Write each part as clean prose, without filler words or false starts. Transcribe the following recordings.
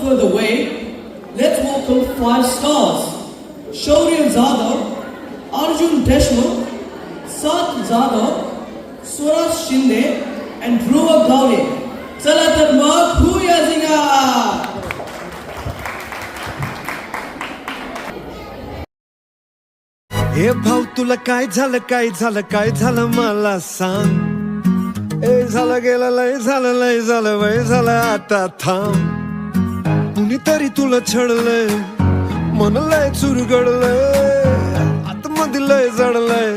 for the way, let's welcome 5 stars. Shaurya Zadav, Arjun Deshmukh, Sat Zadav, Suraj Shinde and Dhruva Gawde. चला तर मग होऊया जिंगा. हे भाऊ तुला काय झालं मला सांग. ए झालं गेलं लय झालं वय झालं आता थांब. कुणीतरी तुला छळलंय मन लय चुरगडलंय आतमध्ये लय जडलंय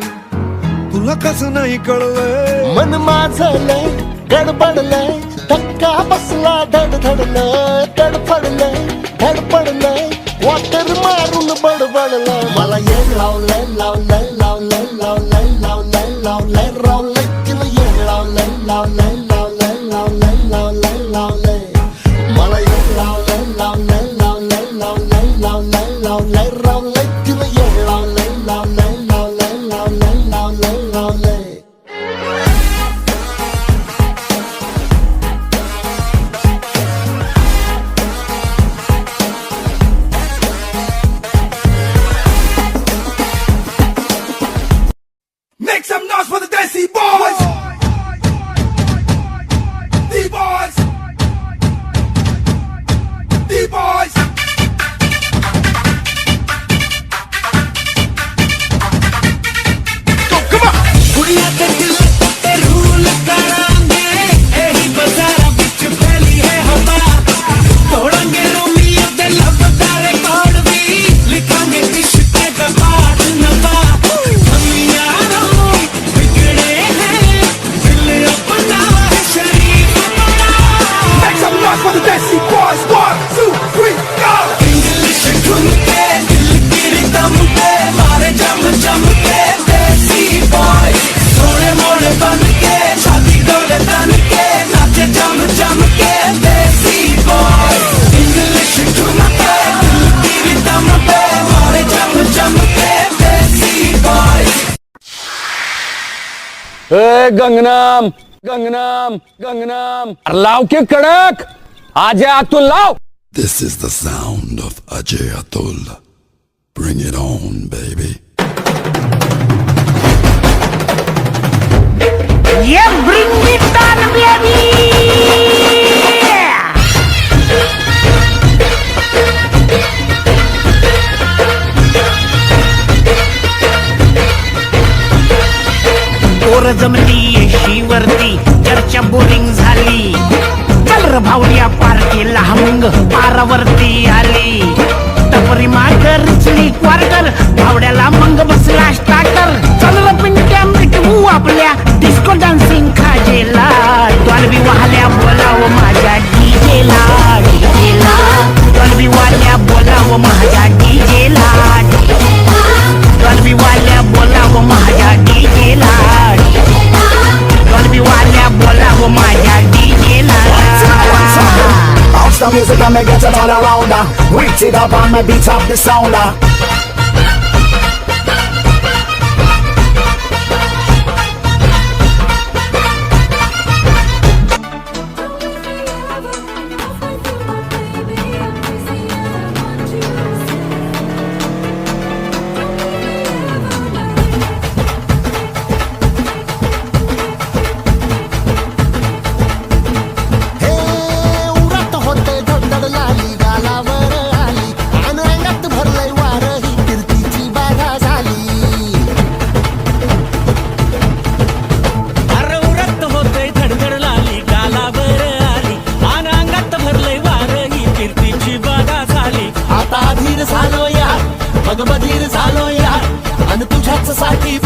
तुला कसं नाही कळलंय. मन माझं लय गडबडलंय धक्का बसला धडधडलंय तडफडलंय धडपडलंय वॉटर मारून बडबडलंय. मला येड लावलंय लावलंय लावलंय लावलंय लावलंय लावलंय लावलंय तिला येड लावलंय लावलंय लावलंय लावलंय लावलंय लावलंय. मला येड लावलंय लावलंय लावलंय लावलंय लावलंय लावलंय लावलंय तिला येड लावलंय लावलंय लावलंय लावलंय लावलंय लावलंय. Make some noise for the Desi Boys! D-Boys! D-Boys! Go, come on! कुड़िया ते दिल ते रूल करांगे एही बाजारा विच फैली है हवा तोड़ांगे रोमियो दे लब दा रिकॉर्ड भी लिखांगे इश्क दा पाठ नवा हम यारों बिगड़े हैं दिल अपना है शरीफ बना. Make some noise for the Desi Boys! 1, 2, 3, go! English धुन के दिल की रिदम पे मारे जम जम के देसी बॉय थोड़े मोड़े बन के छाती डोले तन के नाचे जम जम के देसी बॉय. इंग्लिश धुन के दिल की रिदम पे मारे जम जम के देसी बॉय. गंगनाम गंगनाम गंगनाम लाव के कडक आजा अतुल लाव. This is the sound of Ajay Atul. Bring it on, baby. Yeah, bring it on, baby. पोर जमली येशीवरती चर्चा बोरिंग झाली. चल र भावड्या पार्टीला मग पारावरती आली. टपरी मागर रिचली क्वार्टर भावड्याला मग बसला स्टार्टर. चल र पिंट्या मिटवू आपल्या डिस्को डान्सिंग खाजेला. डॉल्बी वाल्या बोलाव माझ्या डीजेला डीजेला. डॉल्बी वाल्या बोलाव माझ्या डीजेला डॉल्बी वाल्या बोलाव माझ्या डीजेला डॉल्बी वाल्या बोलाव माझ्या डीजेला. Bounce the music and make it all around. Reach it up and me beat up the sound. हे उरात होते धडधड लाली गालावर आली आणि अंगात भरलंय वार ही कीर्तीची बाधा झाली. अरे उरत होते धडधड लाली गालावर आली आणि अंगात भरलंय वार ही कीर्तीची बाधा झाली. आता धीर झालो यार मग बधीर झालो यार आणि तुझ्याच साठी